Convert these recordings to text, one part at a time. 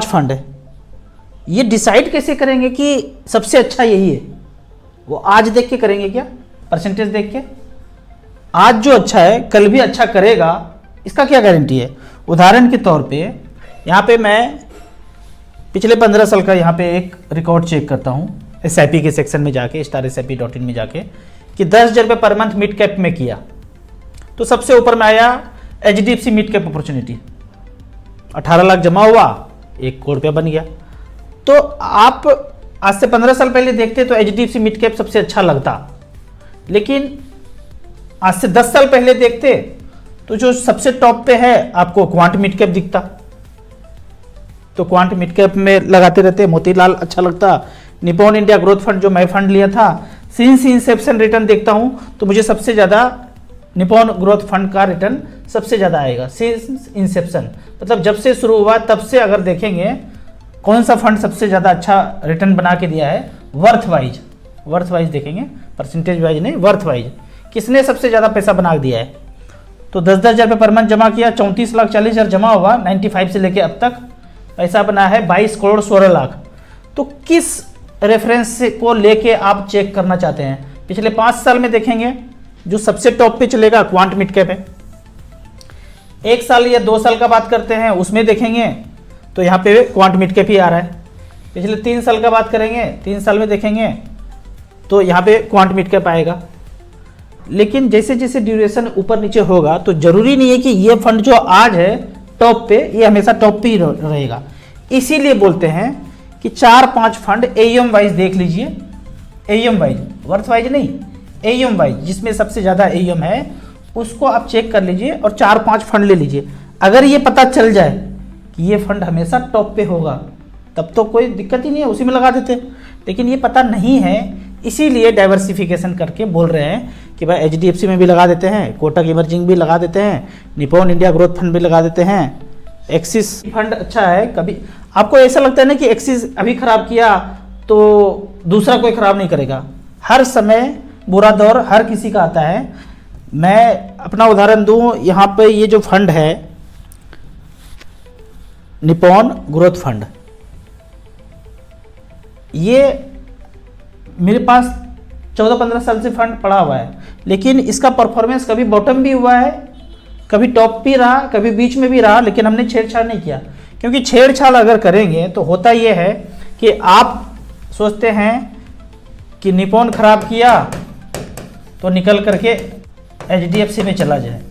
Fund है, ये decide कैसे करेंगे कि सबसे अच्छा यही है? वो आज देख के करेंगे क्या, परसेंटेज देख के? आज जो अच्छा है कल भी अच्छा करेगा, इसका क्या गारंटी है? उदाहरण के तौर पे यहाँ पे मैं पिछले 15 साल का यहाँ पे एक रिकॉर्ड चेक करता हूँ SIP के सेक्शन में जाके, StarSIP.in में जाके, कि 10,000 रुपये पर मंथ मिड कैप में किया तो सबसे ऊपर में आया HDFC mid cap opportunity, 18 lakh जमा हुआ, 1 करोड़ रुपया बन गया। तो आप आज से 15 साल पहले देखते तो HDFC मिड कैप सबसे अच्छा लगता, लेकिन आज से 10 साल पहले देखते तो जो सबसे टॉप पे है आपको क्वांट मिड कैप दिखता, तो क्वांट मिड कैप में लगाते रहते। मोतीलाल अच्छा लगता, निपॉन इंडिया ग्रोथ फंड जो मैं फंड लिया था, सिंस इंसेप्शन रिटर्न देखता हूं तो मुझे सबसे ज़्यादा निपॉन ग्रोथ फंड का रिटर्न सबसे ज़्यादा आएगा। सिंस इंसेप्शन मतलब जब से शुरू हुआ तब से अगर देखेंगे कौन सा फंड सबसे ज़्यादा अच्छा रिटर्न बना के दिया है, वर्थ वाइज देखेंगे, परसेंटेज वाइज नहीं, वर्थ वाइज किसने सबसे ज़्यादा पैसा बना दिया है। तो 10,000 रुपये पर मंथ जमा किया, 34,40,000 जमा हुआ, 95 से लेके अब तक पैसा बना है 22 करोड़ 16 लाख। तो किस रेफरेंस को लेके आप चेक करना चाहते हैं? पिछले 5 साल में देखेंगे जो सबसे टॉप पे चलेगा क्वांट मिड कैप है। 1 साल या 2 साल का बात करते हैं उसमें देखेंगे तो यहाँ पे क्वांट मिड कैप ही आ रहा है। पिछले 3 साल का बात करेंगे, 3 साल में देखेंगे तो यहाँ पे क्वांट मिड कैप आएगा। लेकिन जैसे जैसे ड्यूरेशन ऊपर नीचे होगा तो जरूरी नहीं है कि ये फंड जो आज है टॉप पे, ये हमेशा टॉप पे ही रहेगा। इसीलिए बोलते हैं कि 4-5 फंड AUM वाइज देख लीजिए, AUM वाइज, वर्थ वाइज नहीं, AUM वाइज, जिसमें सबसे ज़्यादा AUM है उसको आप चेक कर लीजिए और 4-5 फंड ले लीजिए। अगर ये पता चल जाए कि ये फंड हमेशा टॉप पे होगा तब तो कोई दिक्कत ही नहीं है, उसी में लगा देते। लेकिन ये पता नहीं है, इसीलिए डाइवर्सिफिकेशन करके बोल रहे हैं कि भाई HDFC में भी लगा देते हैं, कोटक इमर्जिंग भी लगा देते हैं, निपॉन इंडिया ग्रोथ फंड भी लगा देते हैं, एक्सिस फंड अच्छा है। कभी आपको ऐसा लगता है ना कि एक्सिस अभी खराब किया तो दूसरा कोई खराब नहीं करेगा, हर समय बुरा दौर हर किसी का आता है। मैं अपना उदाहरण दूं, यहाँ पे ये जो फंड है निपॉन ग्रोथ फंड, ये मेरे पास 14-15 साल से फंड पड़ा हुआ है, लेकिन इसका परफॉर्मेंस कभी बॉटम भी हुआ है, कभी टॉप भी रहा, कभी बीच में भी रहा, लेकिन हमने छेड़छाड़ नहीं किया। क्योंकि छेड़छाड़ अगर करेंगे तो होता ये है कि आप सोचते हैं कि निपॉन खराब किया तो निकल करके HDFC में चला जाए,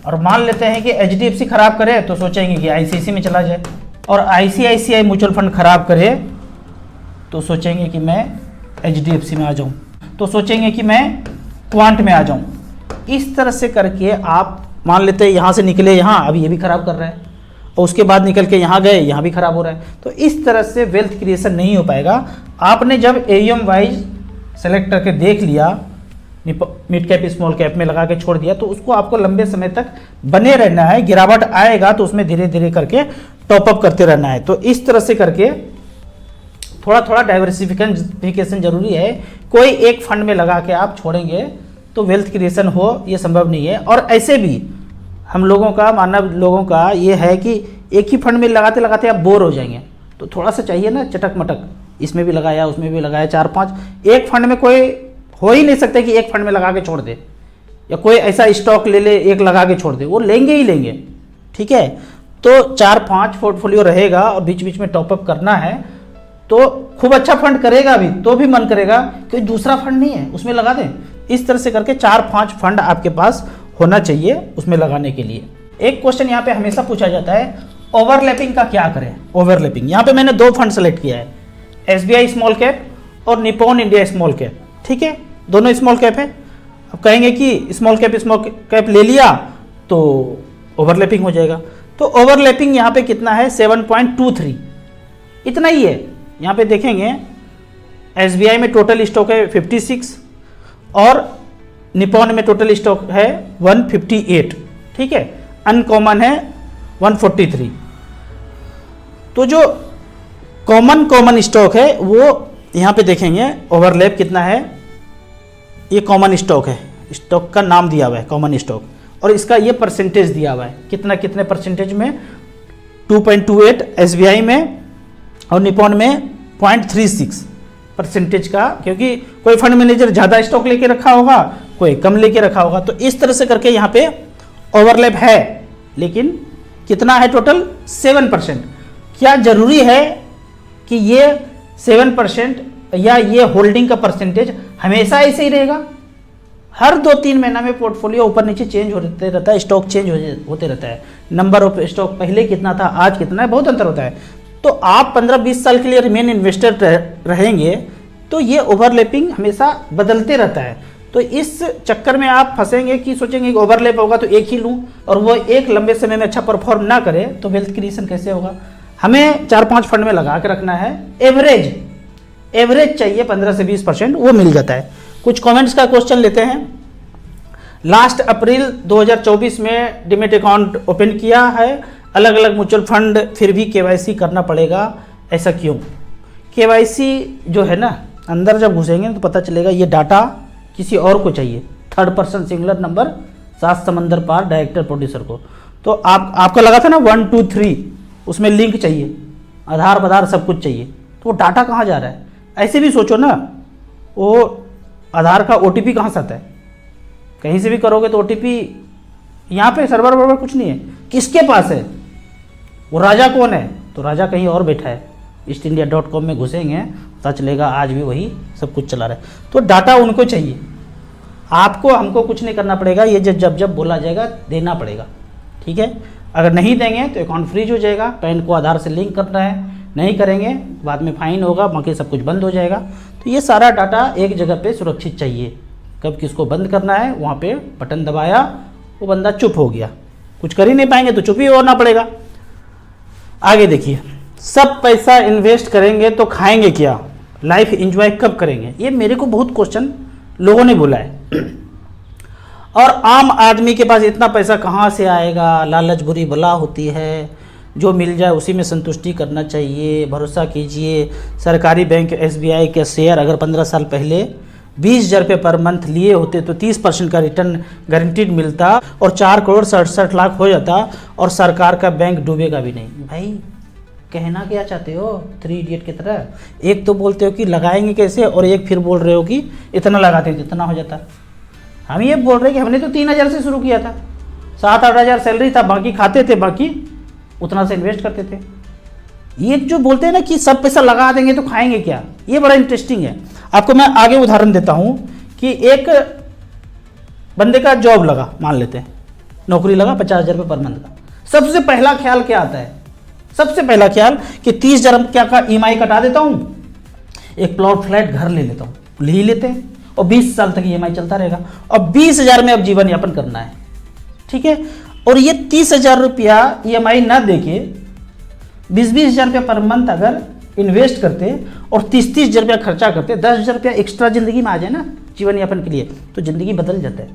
और मान लेते हैं कि HDFC खराब करे तो सोचेंगे कि ICICI में चला जाए, और ICICI म्यूचुअल फंड खराब करे तो सोचेंगे कि मैं HDFC में आ जाऊं, तो सोचेंगे कि मैं क्वांट में आ जाऊं। इस तरह से करके आप मान लेते हैं यहाँ से निकले यहाँ, अभी ये भी खराब कर रहा है, और उसके बाद निकल के यहाँ गए, यहाँ भी खराब हो रहा है। तो इस तरह से वेल्थ क्रिएशन नहीं हो पाएगा। आपने जब AUM वाइज सेलेक्ट करके देख लिया, मिड कैप स्मॉल कैप में लगा के छोड़ दिया, तो उसको आपको लंबे समय तक बने रहना है। गिरावट आएगा तो उसमें धीरे धीरे करके टॉप अप करते रहना है। तो इस तरह से करके थोड़ा थोड़ा डाइवर्सिफिकेशन जरूरी है। कोई एक फंड में लगा के आप छोड़ेंगे तो वेल्थ क्रिएशन हो ये संभव नहीं है। और ऐसे भी हम लोगों का, मानव लोगों का ये है कि एक ही फंड में लगाते लगाते आप बोर हो जाएंगे, तो थोड़ा सा चाहिए ना चटक मटक, इसमें भी लगाया उसमें भी लगाया, 4-5। एक फंड में कोई हो ही नहीं सकता कि एक फंड में लगा के छोड़ दे, या कोई ऐसा स्टॉक ले ले एक लगा के छोड़ दे, वो लेंगे ही लेंगे। ठीक है, तो 4-5 पोर्टफोलियो रहेगा और बीच बीच में टॉपअप करना है, तो खूब अच्छा फंड करेगा भी तो भी मन करेगा कि दूसरा फंड नहीं है उसमें लगा दें। इस तरह से करके 4-5 फंड आपके पास होना चाहिए उसमें लगाने के लिए। एक क्वेश्चन यहाँ पे हमेशा पूछा जाता है, ओवरलैपिंग का क्या करें। ओवरलैपिंग, यहाँ पे मैंने 2 फंड सेलेक्ट किया है, SBI स्मॉल कैप और निपॉन इंडिया स्मॉल कैप। ठीक है, दोनों स्मॉल कैप है। अब कहेंगे कि स्मॉल कैप ले लिया तो ओवरलैपिंग हो जाएगा, तो ओवरलैपिंग यहाँ पे कितना है, 7.23, इतना ही है। यहाँ पे देखेंगे SBI में टोटल स्टॉक है 56 और निपॉन में टोटल स्टॉक है 158। ठीक है, अनकॉमन है 143। तो जो कॉमन स्टॉक है वो यहाँ पे देखेंगे ओवरलैप कितना है। ये कॉमन स्टॉक है, स्टॉक का नाम दिया हुआ है कॉमन स्टॉक, और इसका ये परसेंटेज दिया हुआ है कितना, कितने परसेंटेज में, 2.28 SBI में, और निपॉन में 0.36% का, क्योंकि कोई फंड मैनेजर ज़्यादा स्टॉक लेके रखा होगा, कोई कम लेके रखा होगा। तो इस तरह से करके यहाँ पे ओवरलैप है, लेकिन कितना है टोटल 7%। क्या जरूरी है कि ये 7% या ये होल्डिंग का परसेंटेज हमेशा ऐसे ही रहेगा? हर 2-3 महीना में पोर्टफोलियो ऊपर नीचे चेंज होते रहता है, स्टॉक चेंज होते रहता है। नंबर ऑफ स्टॉक पहले कितना था, आज कितना है, बहुत अंतर होता है। तो आप 15-20 साल के लिए रिमेन इन्वेस्टर रहेंगे तो ये ओवरलैपिंग हमेशा बदलते रहता है। तो इस चक्कर में आप फंसेंगे कि सोचेंगे कि ओवरलैप होगा तो एक ही लूँ, और वो एक लंबे समय में अच्छा परफॉर्म ना करे तो वेल्थ क्रिएशन कैसे होगा? हमें 4-5 फंड में लगा के रखना है। एवरेज चाहिए 15 से 20%, वो मिल जाता है। कुछ कमेंट्स का क्वेश्चन लेते हैं। लास्ट अप्रैल 2024 में डिमेट अकाउंट ओपन किया है, अलग अलग म्यूचुअल फंड, फिर भी केवाईसी करना पड़ेगा, ऐसा क्यों? केवाईसी जो है ना, अंदर जब घुसेंगे तो पता चलेगा ये डाटा किसी और को चाहिए, थर्ड पर्सन सिंगुलर नंबर, 7 समंदर पार, डायरेक्टर प्रोड्यूसर को। तो आपका लगा था ना 1 2 3, उसमें लिंक चाहिए, आधार बधार सब कुछ चाहिए, तो वो डाटा कहाँ जा रहा है? ऐसे भी सोचो ना, वो आधार का OTP कहाँ से आता है? कहीं से भी करोगे तो OTP, यहाँ पे सर्वर वर्वर कुछ नहीं है, किसके पास है? वो राजा कौन है? तो राजा कहीं और बैठा है। eastindia.com में घुसेंगे पता चलेगा आज भी वही सब कुछ चला रहा है। तो डाटा उनको चाहिए, आपको हमको कुछ नहीं करना पड़ेगा, ये जब बोला जाएगा देना पड़ेगा, ठीक है? अगर नहीं देंगे तो अकाउंट फ्रीज हो जाएगा। पैन को आधार से लिंक करना है, नहीं करेंगे बाद में फाइन होगा, बाकी सब कुछ बंद हो जाएगा। तो ये सारा डाटा एक जगह पे सुरक्षित चाहिए। कब किसको बंद करना है, वहाँ पे बटन दबाया, वो बंदा चुप हो गया, कुछ कर ही नहीं पाएंगे तो चुप ही होना पड़ेगा। आगे देखिए, सब पैसा इन्वेस्ट करेंगे तो खाएंगे क्या, लाइफ एंजॉय कब करेंगे? ये मेरे को बहुत क्वेश्चन लोगों ने बोला है। और आम आदमी के पास इतना पैसा कहाँ से आएगा? लालच बुरी बला होती है, जो मिल जाए उसी में संतुष्टि करना चाहिए। भरोसा कीजिए, सरकारी बैंक SBI के शेयर अगर 15 साल पहले 20,000 रुपये पर मंथ लिए होते तो 30% का रिटर्न गारंटीड मिलता और 4 करोड़ 67 लाख हो जाता, और सरकार का बैंक डूबेगा भी नहीं। भाई कहना क्या चाहते हो? 3 इडियट की तरह एक तो बोलते हो कि लगाएंगे कैसे, और एक फिर बोल रहे हो कि इतना लगाते तो इतना हो जाता। हम ये बोल रहे हैं कि हमने तो 3,000 से शुरू किया था, 7-8 हज़ार सैलरी था, बाकी खाते थे, बाकी उतना से इन्वेस्ट करते थे। ये जो बोलते हैं ना कि सब पैसा लगा देंगे तो खाएंगे क्या, ये बड़ा इंटरेस्टिंग है। आपको मैं आगे उदाहरण देता हूं कि एक बंदे का जॉब लगा, मान लेते हैं नौकरी लगा 50,000 रुपये पर मंथ का। सबसे पहला ख्याल क्या आता है? सबसे पहला ख्याल कि 30,000 क्या का EMI कटा देता हूं, एक प्लॉट फ्लैट घर ले लेता हूं, ले ही लेते हैं, और 20 साल तक EMI चलता रहेगा, और 20,000 में अब जीवन यापन करना है, ठीक है? और ये 30,000 रुपया EMI ना देके 20-20 हज़ार रुपया पर मंथ अगर इन्वेस्ट करते और 30-30 हज़ार रुपया खर्चा करते, 10,000 रुपया एक्स्ट्रा जिंदगी में आ जाए ना जीवन यापन के लिए, तो जिंदगी बदल जाता है।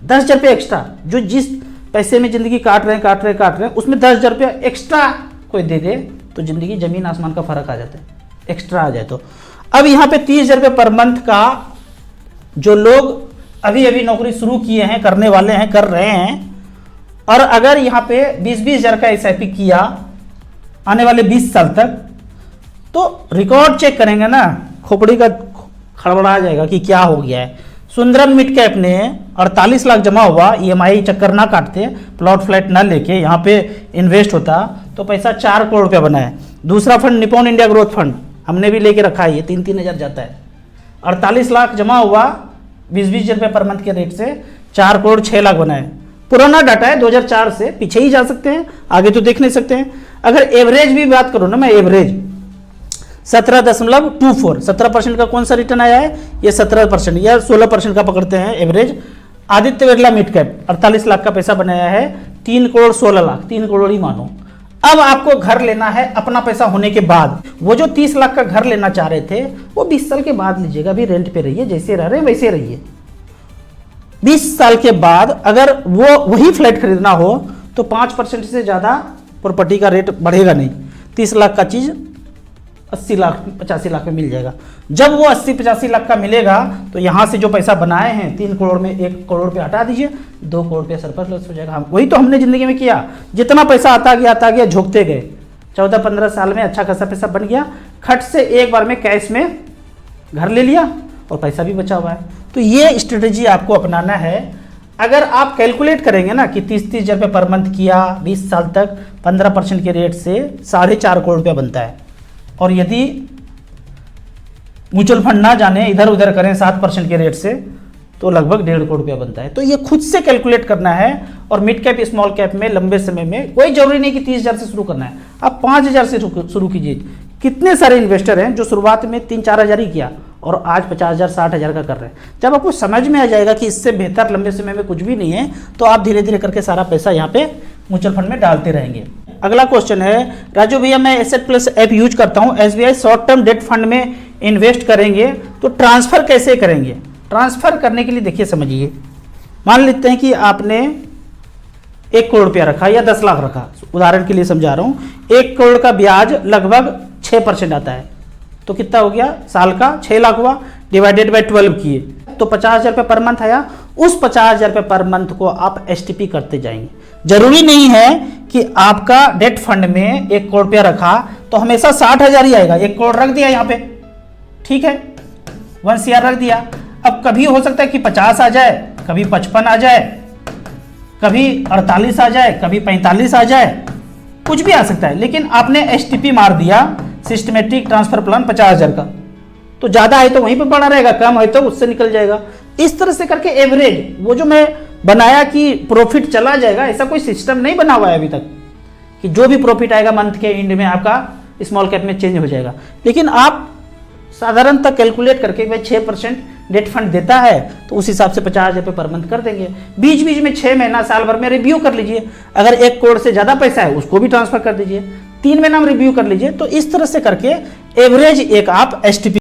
10,000 रुपया एक्स्ट्रा, जो जिस पैसे में जिंदगी काट रहे हैं उसमें 10,000 रुपया एक्स्ट्रा कोई दे दे तो जिंदगी जमीन आसमान का फर्क आ जाता है, एक्स्ट्रा आ जाए तो। अब यहाँ पे 30,000 रुपये पर मंथ का जो लोग अभी अभी नौकरी शुरू किए हैं, करने वाले हैं, कर रहे हैं, और अगर यहाँ पे 20-20 हज़ार का SIP किया आने वाले 20 साल तक, तो रिकॉर्ड चेक करेंगे ना, खोपड़ी का खड़बड़ा जाएगा कि क्या हो गया है। सुंदरम मिड कैप ने 48 लाख जमा हुआ, EMI चक्कर ना काटते, प्लॉट फ्लैट ना लेके यहाँ पे इन्वेस्ट होता तो पैसा 4 करोड़ रुपया बना है। दूसरा fund Nippon India growth fund हमने भी लेके रखा है, ये 3-3 हज़ार जाता है। 48 लाख जमा हुआ 20-20 हज़ार रुपये पर मंथ के रेट से, 4 करोड़ 6 लाख बना है। पुराना डाटा है, 2004 से पीछे ही जा सकते हैं, आगे तो देख नहीं सकते हैं। अगर एवरेज भी बात करूँ ना मैं, एवरेज 17.24, 17% का कौन सा रिटर्न आया है? ये 17% या 16% का पकड़ते हैं average. Aditya Birla mid cap 48 lakh का पैसा बनाया है, 3 करोड़ 16 लाख, 3 करोड़ ही मानो। अब आपको घर लेना है अपना पैसा होने के बाद, वो जो 30 लाख का घर लेना चाह रहे थे वो 20 साल के बाद लीजिएगा, अभी रेंट पे रहिए, जैसे रह रहे हैं वैसे रहिए। 20 साल के बाद अगर वो वही फ्लैट खरीदना हो तो 5% से ज़्यादा प्रॉपर्टी का रेट बढ़ेगा नहीं। 30 लाख का चीज़ 80 लाख 85 लाख में मिल जाएगा। जब वो 80-85 लाख का मिलेगा तो यहाँ से जो पैसा बनाए हैं 3 करोड़ में 1 करोड़ रुपये हटा दीजिए, 2 करोड़ रुपये सरप्लस हो जाएगा। वही तो हमने ज़िंदगी में किया, जितना पैसा आता गया झोंकते गए, 14-15 साल में अच्छा खासा पैसा बन गया, खट से एक बार में कैश में घर ले लिया और पैसा भी बचा हुआ है। तो ये स्ट्रेटेजी आपको अपनाना है। अगर आप कैलकुलेट करेंगे ना कि 30-30 हज़ार रुपये पर मंथ किया 20 साल तक, 15% के रेट से 4.5 करोड़ रुपया बनता है। और यदि म्यूचुअल फंड ना जाने, इधर उधर करें 7% के रेट से, तो लगभग 1.5 करोड़ रुपया बनता है। तो ये खुद से कैलकुलेट करना है। और मिड कैप स्मॉल कैप में लंबे समय में कोई जरूरी नहीं कि 30 हज़ार से शुरू करना है, आप 5 हज़ार से शुरू कीजिए। कितने सारे इन्वेस्टर हैं जो शुरुआत में 3-4 हज़ार ही किया और आज 50 हज़ार 60 हज़ार का कर रहे हैं। जब आपको समझ में आ जाएगा कि इससे बेहतर लंबे समय में कुछ भी नहीं है, तो आप धीरे धीरे करके सारा पैसा यहाँ पे म्यूचुअल फंड में डालते रहेंगे। अगला क्वेश्चन है, राजू भैया मैं एसेट प्लस ऐप यूज करता हूँ, SBI short term debt fund में इन्वेस्ट करेंगे तो ट्रांसफर कैसे करेंगे? ट्रांसफर करने के लिए देखिए समझिए, मान लेते हैं कि आपने 1 करोड़ रुपया रखा या 10 लाख रखा, उदाहरण के लिए समझा रहा हूँ। 1 करोड़ का ब्याज लगभग 6% आता है, तो कितना हो गया साल का? 6 लाख हुआ, डिवाइडेड बाय 12 किए तो 50 हज़ार रुपये पर मंथ आया। उस 50 हज़ार रुपये पर मंथ को आप STP करते जाएंगे। जरूरी नहीं है कि आपका डेट फंड में 1 करोड़ रुपया रखा तो हमेशा 60 हज़ार ही आएगा। 1 करोड़ रख दिया यहाँ पे, ठीक है, 1 CR रख दिया। अब कभी हो सकता है कि 50 आ जाए, कभी 55 आ जाए, कभी 48 आ जाए, कभी 45 आ जाए, कुछ भी आ सकता है। लेकिन आपने STP मार दिया, सिस्टमेटिक ट्रांसफर प्लान 50 हज़ार का, तो ज़्यादा है तो वहीं पे पड़ा रहेगा, कम है तो उससे निकल जाएगा। इस तरह से करके एवरेज, वो जो मैं बनाया कि प्रॉफिट चला जाएगा, ऐसा कोई सिस्टम नहीं बना हुआ है अभी तक कि जो भी प्रॉफिट आएगा मंथ के एंड में आपका स्मॉल कैप में चेंज हो जाएगा। लेकिन आप साधारणतः कैलकुलेट करके भाई 6% डेट फंड देता है तो उस हिसाब से 50 हज़ार रुपये पर मंथ कर देंगे। बीच बीच में 6 महीना साल भर में रिव्यू कर लीजिए। अगर 1 करोड़ से ज़्यादा पैसा है उसको भी ट्रांसफर कर दीजिए, 3 महीना में रिव्यू कर लीजिए। तो इस तरह से करके एवरेज एक आप STP